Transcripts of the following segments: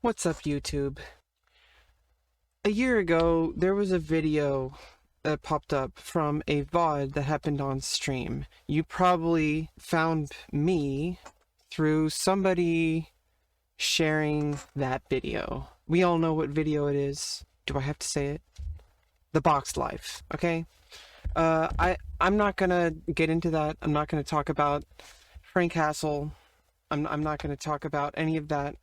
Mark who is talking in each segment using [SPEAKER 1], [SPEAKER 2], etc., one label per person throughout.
[SPEAKER 1] What's up, YouTube? A year ago, there was a video that popped up from a VOD that happened on stream. You probably found me through somebody sharing that video. We all know what video it is. Do I have to say it? The Box Life, okay? I'm not gonna get into that. I'm not gonna talk about Frank Castle. I'm not gonna talk about any of that.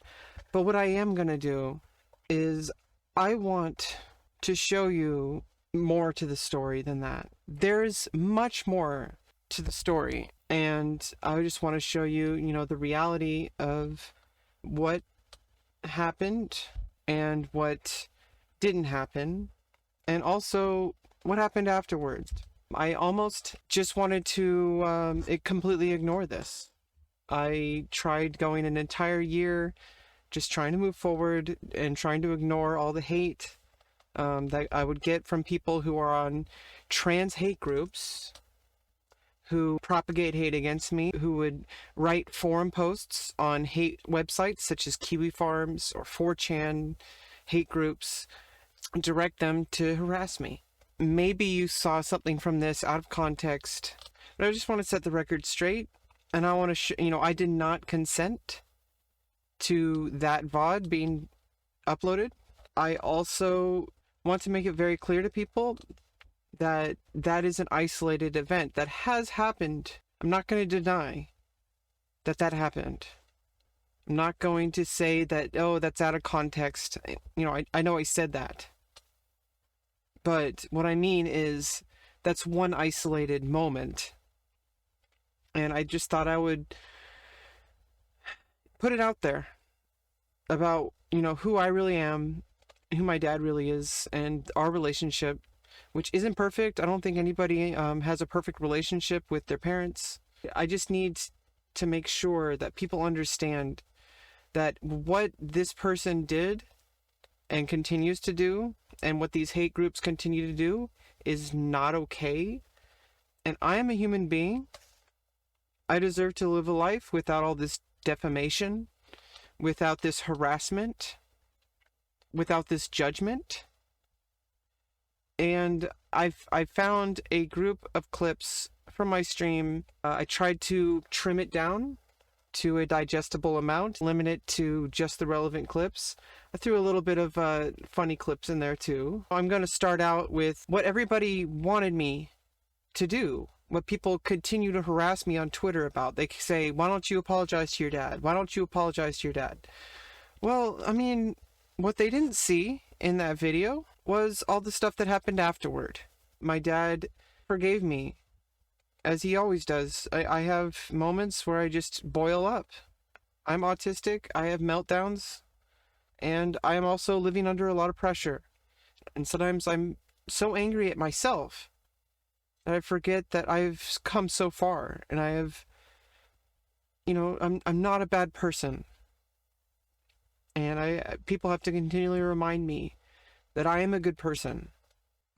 [SPEAKER 1] But what I am gonna do is I want to show you more to the story than that. There's much more to the story, and I just want to show you, the reality of what happened and what didn't happen, and also what happened afterwards. I almost just wanted to completely ignore this. I tried going an entire year just trying to move forward and trying to ignore all the hate that I would get from people who are on trans hate groups, who propagate hate against me, who would write forum posts on hate websites such as Kiwi Farms or 4chan hate groups, direct them to harass me. Maybe you saw something from this out of context, but I just want to set the record straight, and I want to I did not consent to that VOD being uploaded. I also want to make it very clear to people that that is an isolated event that has happened. I'm not going to deny that that happened. I'm not going to say that, oh, that's out of context. I know I said that. But what I mean is that's one isolated moment. And I just thought I would put it out there about, who I really am, who my dad really is, and our relationship, which isn't perfect. I don't think anybody has a perfect relationship with their parents. I just need to make sure that people understand that what this person did and continues to do, and what these hate groups continue to do, is not okay. And I am a human being. I deserve to live a life without all this defamation, without this harassment, without this judgment. And I found a group of clips from my stream. I tried to trim it down to a digestible amount, limit it to just the relevant clips. I threw a little bit of funny clips in there too. I'm going to start out with what everybody wanted me to do, what people continue to harass me on Twitter about. They say, why don't you apologize to your dad? Why don't you apologize to your dad? Well, I mean, what they didn't see in that video was all the stuff that happened afterward. My dad forgave me, as he always does. I have moments where I just boil up. I'm autistic, I have meltdowns, and I am also living under a lot of pressure. And sometimes I'm so angry at myself that I forget that I've come so far, and I have, I'm not a bad person. And people have to continually remind me that I am a good person.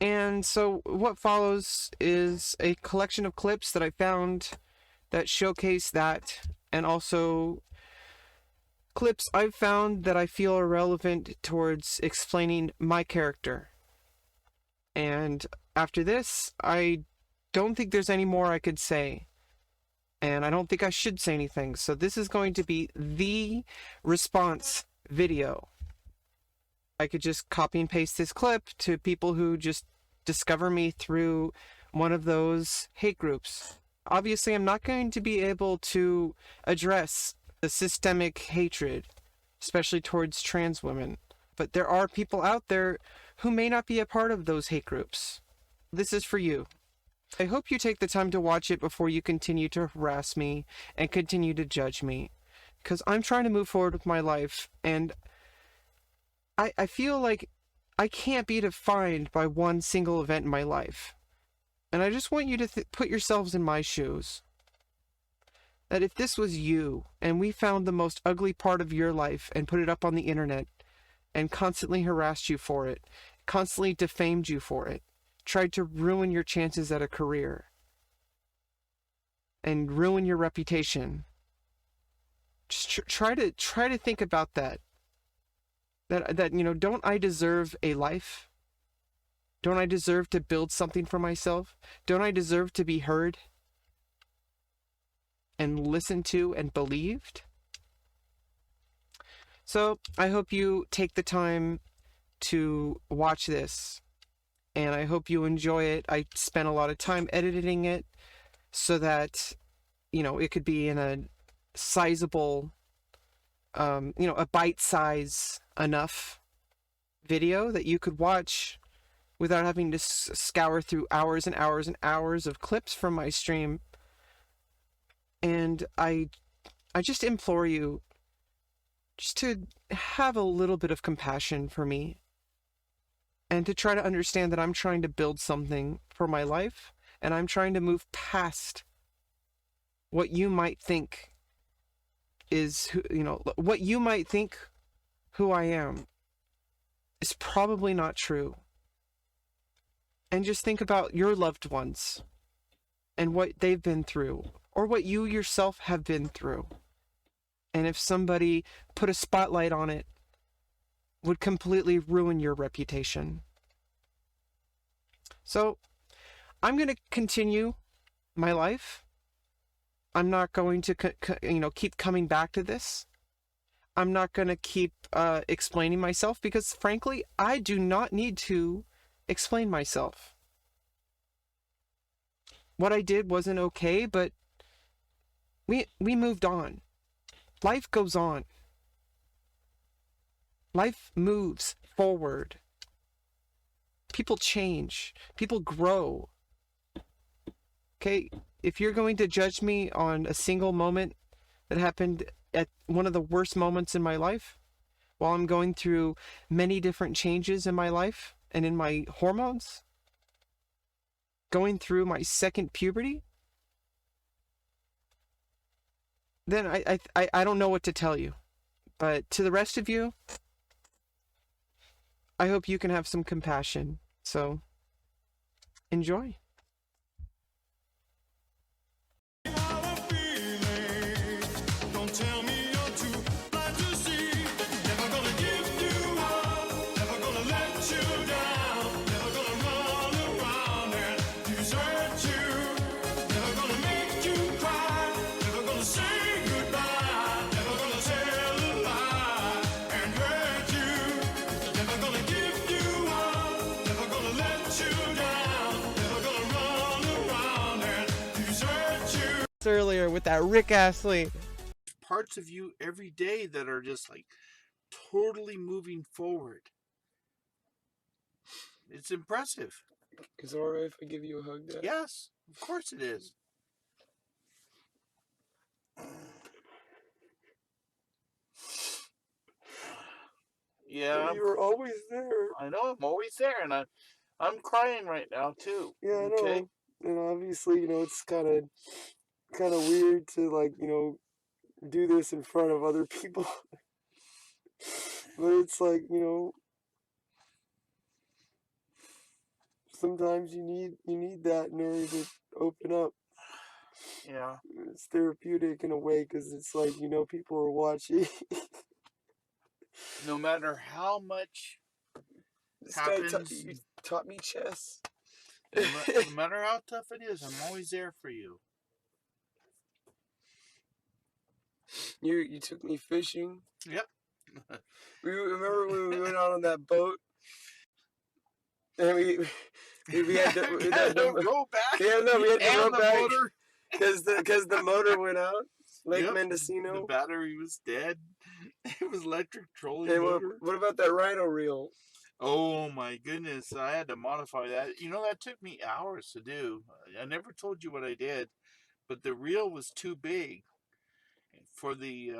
[SPEAKER 1] And so what follows is a collection of clips that I found that showcase that, and also clips I've found that I feel are relevant towards explaining my character. And after this, I don't think there's any more I could say. And I don't think I should say anything. So this is going to be the response video. I could just copy and paste this clip to people who just discover me through one of those hate groups. Obviously, I'm not going to be able to address the systemic hatred, especially towards trans women. But there are people out there who may not be a part of those hate groups. This is for you. I hope you take the time to watch it before you continue to harass me and continue to judge me. Because I'm trying to move forward with my life, and I feel like I can't be defined by one single event in my life. And I just want you to put yourselves in my shoes. That if this was you, and we found the most ugly part of your life and put it up on the internet, and constantly harassed you for it, constantly defamed you for it, tried to ruin your chances at a career, and ruin your reputation, just try to think about that. That don't I deserve a life? Don't I deserve to build something for myself? Don't I deserve to be heard and listened to and believed? So I hope you take the time to watch this, and I hope you enjoy it. I spent a lot of time editing it so that, it could be in a sizable, a bite size enough video that you could watch without having to scour through hours and hours and hours of clips from my stream. And I just implore you just to have a little bit of compassion for me and to try to understand that I'm trying to build something for my life, and I'm trying to move past what you might think is, what you might think who I am is probably not true. And just think about your loved ones and what they've been through, or what you yourself have been through. And if somebody put a spotlight on it, would completely ruin your reputation. So I'm going to continue my life. I'm not going to, keep coming back to this. I'm not going to keep explaining myself, because frankly, I do not need to explain myself. What I did wasn't okay, but we moved on. Life goes on. Life moves forward. People change. People grow. Okay, if you're going to judge me on a single moment that happened at one of the worst moments in my life, while I'm going through many different changes in my life and in my hormones, going through my second puberty, then I don't know what to tell you. But to the rest of you, I hope you can have some compassion. So, enjoy. Earlier with that Rick Astley.
[SPEAKER 2] Parts of you every day that are just like totally moving forward. It's impressive.
[SPEAKER 3] Is it alright if I give you a hug, Dad?
[SPEAKER 2] Yes, of course it is. Yeah,
[SPEAKER 3] you were always there.
[SPEAKER 2] I know, I'm always there, and I'm crying right now too.
[SPEAKER 3] Yeah, I know. And obviously, it's kind of weird to do this in front of other people. But it's like, sometimes you need that in order to open up.
[SPEAKER 2] Yeah.
[SPEAKER 3] It's therapeutic in a way, because it's like, people are watching.
[SPEAKER 2] No matter how much
[SPEAKER 3] This
[SPEAKER 2] happens,
[SPEAKER 3] guy taught me chess.
[SPEAKER 2] no matter how tough it is, I'm always there for you.
[SPEAKER 3] You took me fishing.
[SPEAKER 2] Yep.
[SPEAKER 3] Remember when we went out on that boat? And we had to
[SPEAKER 2] row back.
[SPEAKER 3] Yeah, no, we had to row back
[SPEAKER 2] motor.
[SPEAKER 3] because the motor went out. Lake Mendocino.
[SPEAKER 2] The battery was dead. It was electric trolling
[SPEAKER 3] And
[SPEAKER 2] motor.
[SPEAKER 3] what about that rhino reel?
[SPEAKER 2] Oh my goodness, I had to modify that. That took me hours to do. I never told you what I did, but the reel was too big for the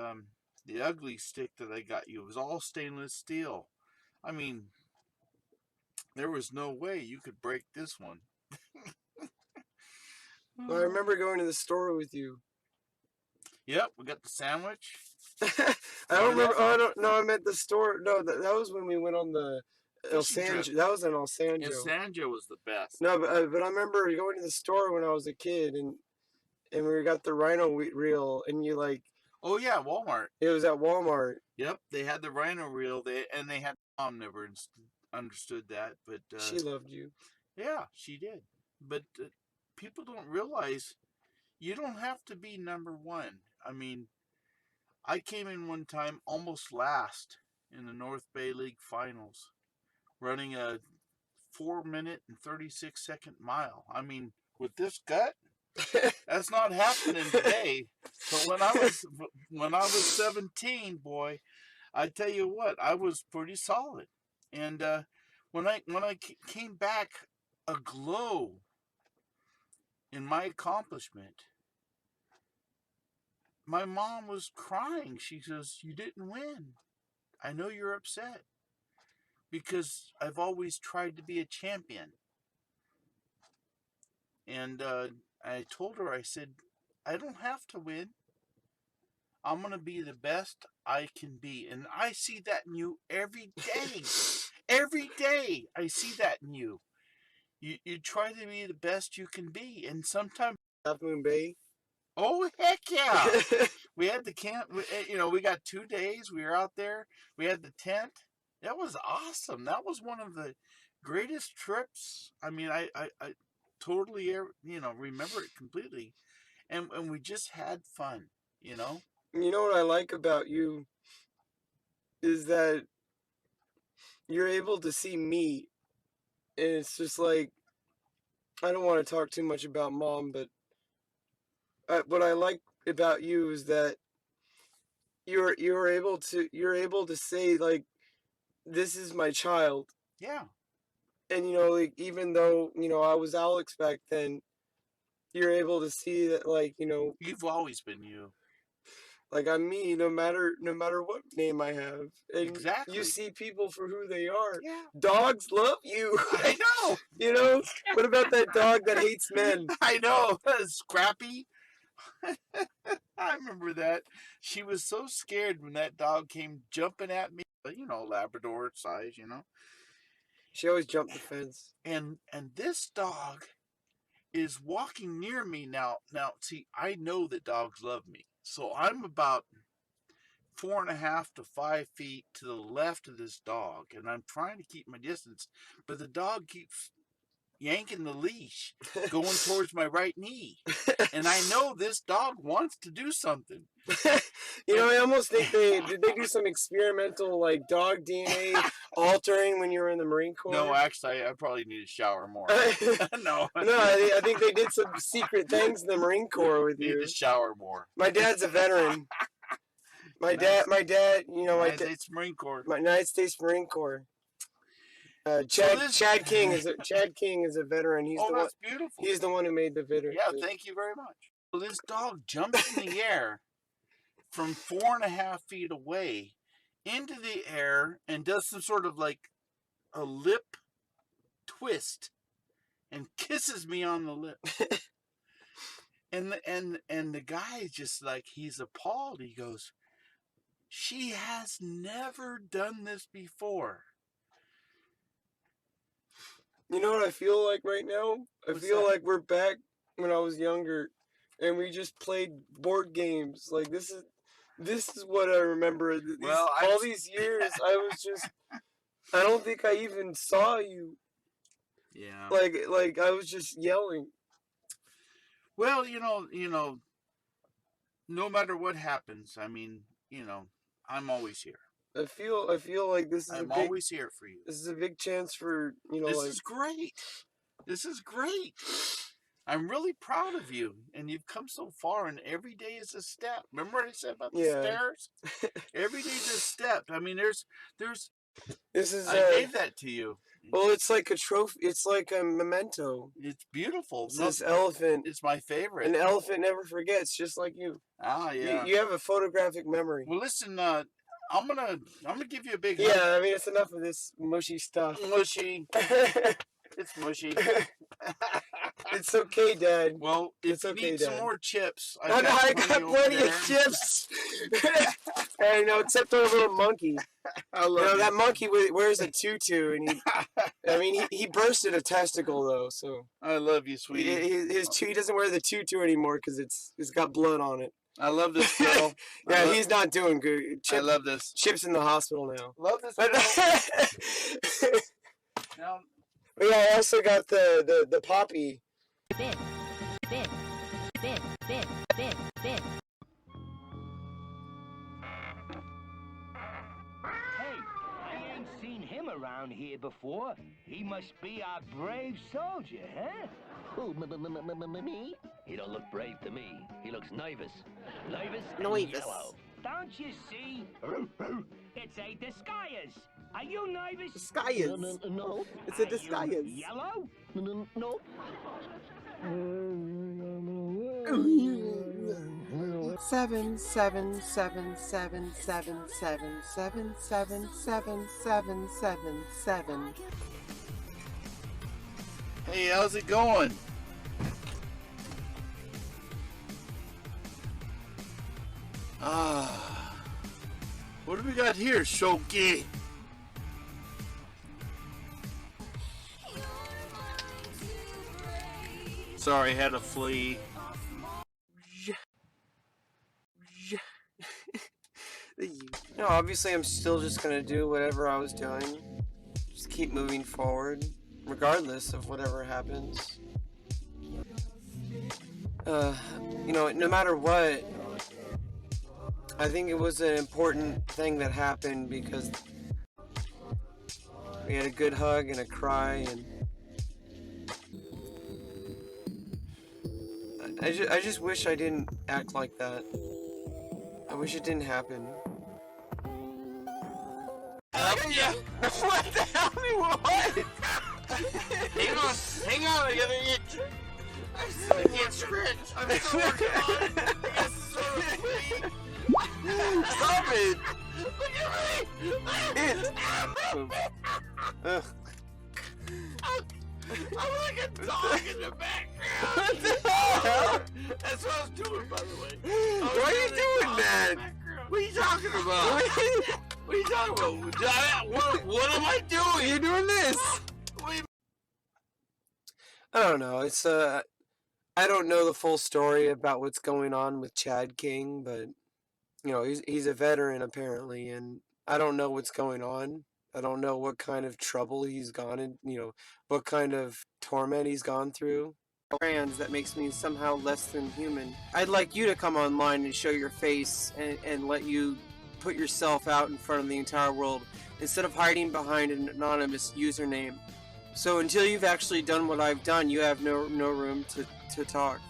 [SPEAKER 2] ugly stick that I got you. It was all stainless steel. I mean, there was no way you could break this one.
[SPEAKER 3] Well, I remember going to the store with you.
[SPEAKER 2] Yep, we got the sandwich.
[SPEAKER 3] I don't remember. Oh, I don't. No, I meant the store. No, that was when we went on the El Sanjo. That was in El Sanjo.
[SPEAKER 2] El Sanjo was the best.
[SPEAKER 3] No, but I remember going to the store when I was a kid, and we got the rhino reel, and you like.
[SPEAKER 2] Oh yeah, Walmart.
[SPEAKER 3] It was at Walmart.
[SPEAKER 2] Yep, they had the rhino reel. They had mom never understood that, but
[SPEAKER 3] She loved you.
[SPEAKER 2] yeah, she did. But people don't realize you don't have to be number one. I mean, I came in one time almost last in the North Bay League Finals, running a 4 minute and 36-second mile. I mean, with this gut, that's not happening today. But when I was 17, boy, I tell you what, I was pretty solid. And when I came back aglow in my accomplishment, my mom was crying. She says, "You didn't win. I know you're upset because I've always tried to be a champion." And I told her, I said, "I don't have to win. I'm going to be the best I can be." And I see that in you every day. Every day I see that in you. You try to be the best you can be. And sometimes,
[SPEAKER 3] Half Moon Bay.
[SPEAKER 2] oh, heck yeah. We had the camp, we got 2 days. We were out there. We had the tent. That was awesome. That was one of the greatest trips. I mean, I totally, remember it completely. And we just had fun, you know?
[SPEAKER 3] You know what I like about you is that you're able to see me, and it's just like, I don't want to talk too much about mom, but what I like about you is that you're able to say, like, this is my child.
[SPEAKER 2] Yeah.
[SPEAKER 3] And like, even though I was Alex back then, you're able to see that, like,
[SPEAKER 2] You've always been you.
[SPEAKER 3] like, I'm me, no matter what name I have. And
[SPEAKER 2] Exactly.
[SPEAKER 3] you see people for who they are.
[SPEAKER 2] Yeah.
[SPEAKER 3] Dogs love you.
[SPEAKER 2] I know.
[SPEAKER 3] What about that dog that hates men?
[SPEAKER 2] I know. Scrappy. I remember that. She was so scared when that dog came jumping at me. Labrador size,
[SPEAKER 3] She always jumped the fence.
[SPEAKER 2] And this dog is walking near me now. Now, see, I know that dogs love me. So I'm about 4.5 to 5 feet to the left of this dog, and I'm trying to keep my distance, but the dog keeps yanking the leash, going towards my right knee. And I know this dog wants to do something.
[SPEAKER 3] I almost think did they do some experimental, like, dog DNA altering when you were in the Marine Corps?
[SPEAKER 2] No, actually, I probably need to shower more. No.
[SPEAKER 3] No, I think they did some secret things in the Marine Corps with
[SPEAKER 2] Need
[SPEAKER 3] you.
[SPEAKER 2] to shower more.
[SPEAKER 3] My dad's a veteran. My dad,
[SPEAKER 2] United States Marine Corps.
[SPEAKER 3] my United States Marine Corps. Chad King is a veteran. He's the one.
[SPEAKER 2] That's beautiful.
[SPEAKER 3] He's the one who made the video.
[SPEAKER 2] Yeah, thank you very much. Well, this dog jumps in the air from 4.5 feet away into the air and does some sort of like a lip twist and kisses me on the lip. and the guy is just like, he's appalled. He goes, "She has never done this before."
[SPEAKER 3] You know what I feel like right now? I feel
[SPEAKER 2] that?
[SPEAKER 3] like we're back when I was younger, and we just played board games. Like, this is what I remember. All these years, I was just. I don't think I even saw you.
[SPEAKER 2] Yeah.
[SPEAKER 3] Like I was just yelling.
[SPEAKER 2] Well, no matter what happens, I mean, I'm always here.
[SPEAKER 3] I feel like this is
[SPEAKER 2] I'm always here for you.
[SPEAKER 3] This is a big chance for
[SPEAKER 2] This is great. This is great. I'm really proud of you, and you've come so far, and every day is a step. Remember what I said about the stairs? Every day is a step. I mean, there's.
[SPEAKER 3] This is.
[SPEAKER 2] I gave that to you.
[SPEAKER 3] Well, it's like a trophy. It's like a memento.
[SPEAKER 2] It's beautiful.
[SPEAKER 3] It's this elephant.
[SPEAKER 2] It's my favorite.
[SPEAKER 3] An elephant never forgets, just like you.
[SPEAKER 2] Ah, yeah.
[SPEAKER 3] You have a photographic memory.
[SPEAKER 2] Well, listen. I'm gonna give you a big.
[SPEAKER 3] Yeah, I mean, it's enough of this mushy stuff.
[SPEAKER 2] Mushy. It's mushy.
[SPEAKER 3] It's okay, Dad.
[SPEAKER 2] Well,
[SPEAKER 3] it's
[SPEAKER 2] if you
[SPEAKER 3] okay,
[SPEAKER 2] need
[SPEAKER 3] Dad.
[SPEAKER 2] some more chips,
[SPEAKER 3] I got plenty of chips. I know, except for a little monkey.
[SPEAKER 2] I love
[SPEAKER 3] that monkey wears a tutu, and he bursted a testicle though. So
[SPEAKER 2] I love you, sweetie.
[SPEAKER 3] He doesn't wear the tutu anymore because it's got blood on it.
[SPEAKER 2] I love this girl.
[SPEAKER 3] Yeah, he's not doing good.
[SPEAKER 2] I love this.
[SPEAKER 3] Chip's in the hospital now.
[SPEAKER 2] Love this
[SPEAKER 3] But,
[SPEAKER 2] girl. Now,
[SPEAKER 3] but yeah, I also got the poppy.
[SPEAKER 4] Bin, bin, bin, bin, bin, bin.
[SPEAKER 5] Hey, I ain't seen him around here before. He must be our brave soldier, huh?
[SPEAKER 6] Who, me? He don't look brave to me. He looks nervous. Nervous and
[SPEAKER 1] Nervous.
[SPEAKER 6] yellow.
[SPEAKER 5] Don't you see? It's a disguise. Are you nervous?
[SPEAKER 1] Disguise.
[SPEAKER 6] No.
[SPEAKER 1] It's a
[SPEAKER 5] Are you
[SPEAKER 1] disguise.
[SPEAKER 5] yellow?
[SPEAKER 6] No.
[SPEAKER 1] 7777777777777.
[SPEAKER 2] hey, how's it going? What do we got here, Shoki? Sorry, I had a flea.
[SPEAKER 3] No, obviously I'm still just gonna do whatever I was doing. Just keep moving forward, regardless of whatever happens. You know, no matter what, I think it was an important thing that happened because we had a good hug and a cry, and I just wish I didn't act like that. I wish it didn't happen.
[SPEAKER 2] Yeah.
[SPEAKER 3] What the hell? What?
[SPEAKER 2] Hang on, I gotta get. I can't stretch. I'm still working on it. I got sore feet.
[SPEAKER 3] Stop it!
[SPEAKER 2] Look at me.
[SPEAKER 3] Ugh.
[SPEAKER 2] I'm like a dog in the background.
[SPEAKER 3] What the hell?
[SPEAKER 2] That's what I was doing, by the way.
[SPEAKER 3] Why are you doing that?
[SPEAKER 2] What are you talking about? What are you talking about? What am I doing?
[SPEAKER 3] You're doing this.
[SPEAKER 2] Wait.
[SPEAKER 3] I don't know. It's I don't know the full story about what's going on with Chad King, but you know, he's a veteran apparently, and I don't know what's going on. I don't know what kind of trouble he's gone in, you know, what kind of torment he's gone through. Trans that makes me somehow less than human. I'd like you to come online and show your face and let you put yourself out in front of the entire world instead of hiding behind an anonymous username. So until you've actually done what I've done, you have no room to talk.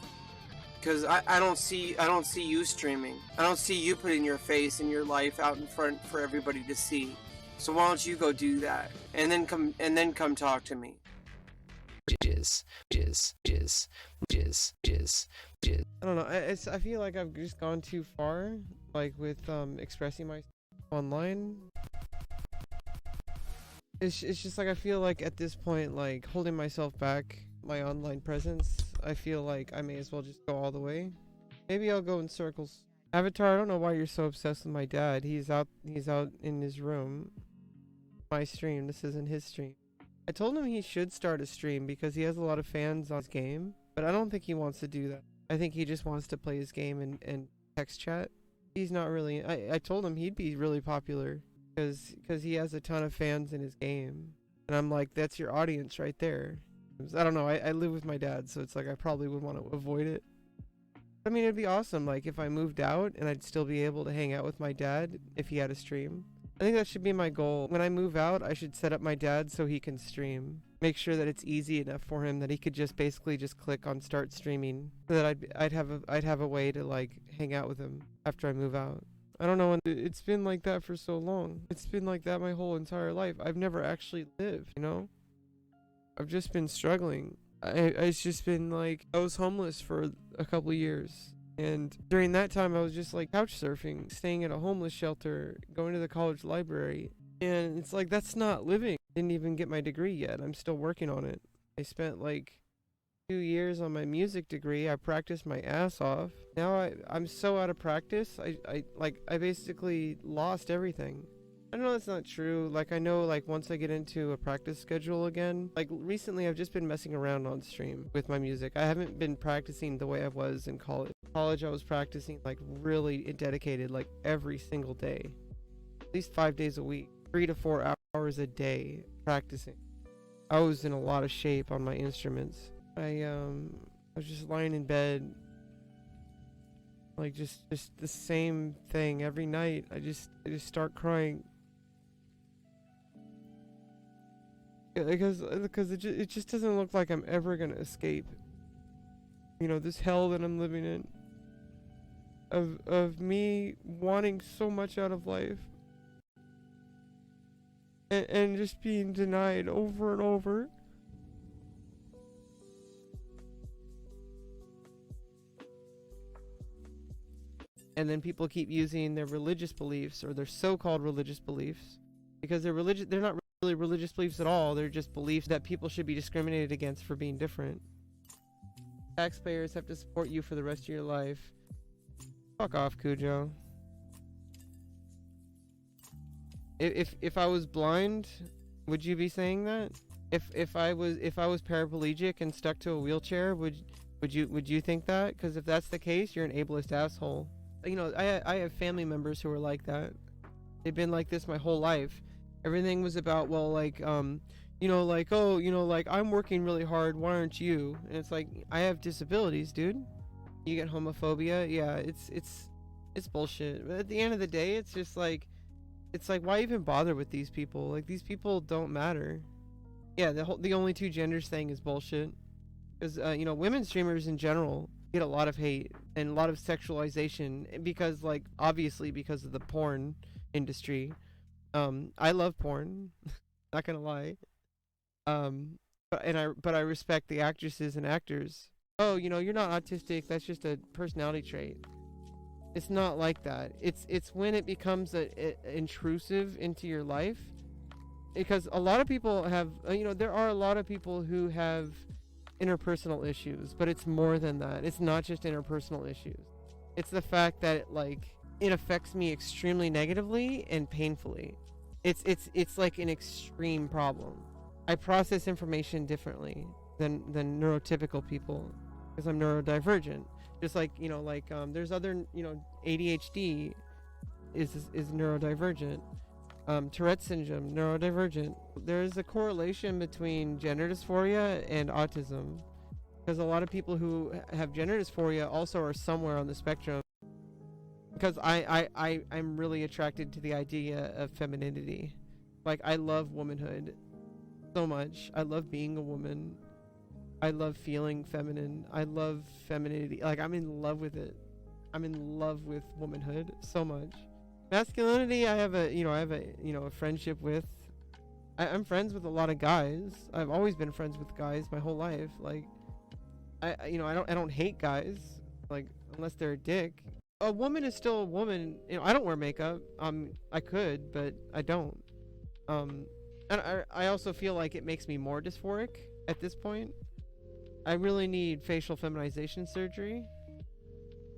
[SPEAKER 3] Because I don't see you streaming. I don't see you putting your face and your life out in front for everybody to see. So why don't you go do that and then come talk to me?
[SPEAKER 7] Jizz.
[SPEAKER 1] I don't know. I feel like I've just gone too far, like with expressing myself online. It's just like I feel like at this point, like holding myself back, my online presence, I feel like I may as well just go all the way. Maybe I'll go in circles. Avatar, I don't know why you're so obsessed with my dad. He's out in his room. My stream. This isn't his stream. I told him he should start a stream because he has a lot of fans on his game, but I don't think he wants to do that. I think he just wants to play his game and text chat. He's not really. I told him he'd be really popular because he has a ton of fans in his game, and I'm like, that's your audience right there. I don't know. I live with my dad, so it's like I probably would want to avoid it. I mean, it'd be awesome, like if I moved out and I'd still be able to hang out with my dad if he had a stream. I think that should be my goal. When I move out, I should set up my dad so he can stream. Make sure that it's easy enough for him that he could just basically just click on start streaming, so that I'd have a way to like hang out with him after I move out. I don't know when it's been like that for so long. It's been like that my whole entire life. I've never actually lived, you know? I've just been struggling. It's just been like I was homeless for a couple of years. And during that time, I was just like couch surfing, staying at a homeless shelter, going to the college library. And it's like, that's not living. Didn't even get my degree yet. I'm still working on it. I spent like 2 years on my music degree. I practiced my ass off. Now I'm so out of practice. I basically lost everything. I know that's not true. Like, I know, like, once I get into a practice schedule again, like, recently I've just been messing around on stream with my music. I haven't been practicing the way I was in college. College, I was practicing, like, really dedicated, like, every single day. At least 5 days a week. 3 to 4 hours a day practicing. I was in a lot of shape on my instruments. I was just lying in bed, like, just the same thing every night. I just start crying. Because it just doesn't look like I'm ever gonna escape, you know, this hell that I'm living in, of me wanting so much out of life and just being denied over and over. And then people keep using their religious beliefs, or their so-called religious beliefs, because they're not really religious beliefs at all. They're just beliefs that people should be discriminated against for being different. Taxpayers have to support you for the rest of your life. Fuck off, Cujo. If I was blind, would you be saying that? If I was paraplegic and stuck to a wheelchair, would you think that? Because if that's the case, you're an ableist asshole. You know, I have family members who are like that. They've been like this my whole life. Everything was about, well, like, you know, like, oh, you know, like, I'm working really hard, why aren't you? And it's like, I have disabilities, dude. You get homophobia, yeah, it's bullshit. But at the end of the day, it's just like, why even bother with these people? Like, these people don't matter. Yeah, the only two genders thing is bullshit. Because, you know, women streamers in general get a lot of hate and a lot of sexualization because, like, obviously because of the porn industry. I love porn, not gonna lie. But I respect the actresses and actors. Oh, you know, you're not autistic, that's just a personality trait. It's not like that. It's when it becomes intrusive into your life. Because a lot of people have, you know, there are a lot of people who have interpersonal issues, but it's more than that. It's not just interpersonal issues. It's the fact that, like, it affects me extremely negatively and painfully. It's like an extreme problem. I process information differently than neurotypical people because I'm neurodivergent. Just like, you know, like, there's other, you know, ADHD is neurodivergent. Tourette syndrome, neurodivergent. There's a correlation between gender dysphoria and autism, because a lot of people who have gender dysphoria also are somewhere on the spectrum. Because I'm really attracted to the idea of femininity. Like, I love womanhood so much. I love being a woman. I love feeling feminine. I love femininity. Like, I'm in love with it. I'm in love with womanhood so much. Masculinity, I have a friendship with. I'm friends with a lot of guys. I've always been friends with guys my whole life. Like, I don't hate guys, like, unless they're a dick. A woman is still a woman. You know, I don't wear makeup. I could, but I don't. And I also feel like it makes me more dysphoric at this point. I really need facial feminization surgery.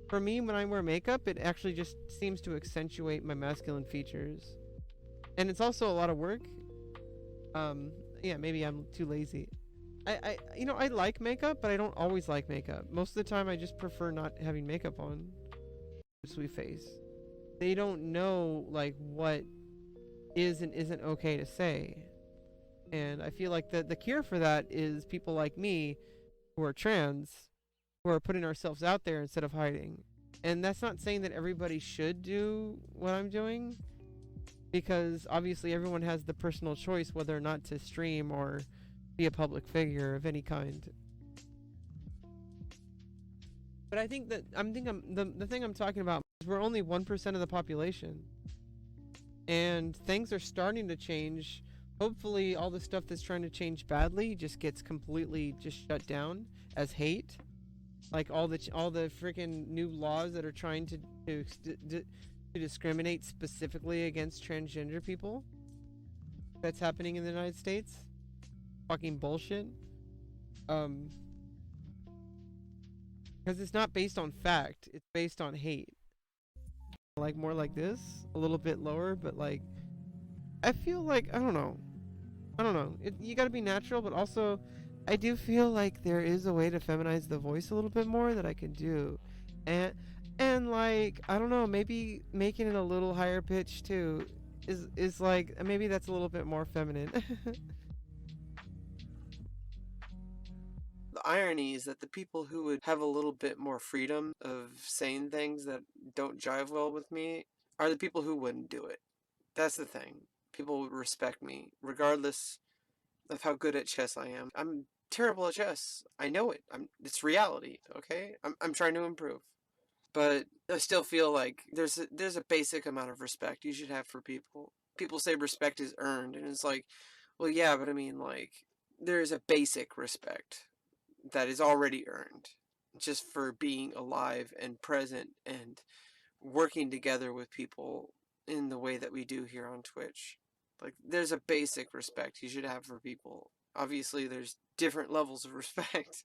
[SPEAKER 1] For me, when I wear makeup, it actually just seems to accentuate my masculine features. And it's also a lot of work. Yeah, maybe I'm too lazy. I like makeup, but I don't always like makeup. Most of the time, I just prefer not having makeup on. Sweet face. They don't know, like, what is and isn't okay to say. And I feel like the cure for that is people like me who are trans, who are putting ourselves out there instead of hiding. And that's not saying that everybody should do what I'm doing, because obviously everyone has the personal choice whether or not to stream or be a public figure of any kind. But I think that the thing I'm talking about is we're only 1% of the population, and things are starting to change. Hopefully all the stuff that's trying to change badly just gets completely just shut down as hate. Like all the freaking new laws that are trying to discriminate specifically against transgender people. That's happening in the United States. Fucking bullshit. Because it's not based on fact, it's based on hate. Like, more like this, a little bit lower, but like I feel like, I don't know. You gotta be natural, but also, I do feel like there is a way to feminize the voice a little bit more that I can do. And like, I don't know, maybe making it a little higher pitch too is like, maybe that's a little bit more feminine. The irony is that the people who would have a little bit more freedom of saying things that don't jive well with me are the people who wouldn't do it. That's the thing. People would respect me, regardless of how good at chess I am. I'm terrible at chess. I know it. It's reality, okay? I'm trying to improve. But I still feel like there's a basic amount of respect you should have for people. People say respect is earned, and it's like, well, yeah, but I mean, like, there is a basic respect that is already earned just for being alive and present and working together with people in the way that we do here on Twitch. Like, there's a basic respect you should have for people. Obviously, there's different levels of respect.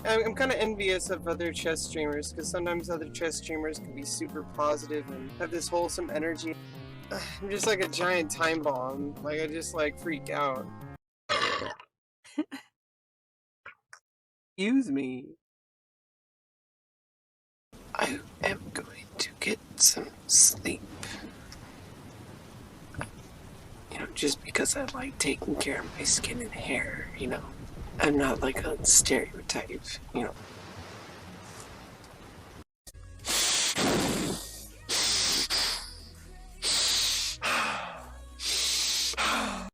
[SPEAKER 1] I'm kind of envious of other chess streamers, because sometimes other chess streamers can be super positive and have this wholesome energy. I'm just like a giant time bomb. Like, I just, like, freak out. Excuse me. I am going to get some sleep. You know, just because I like taking care of my skin and hair, you know. I'm not like a stereotype, you know.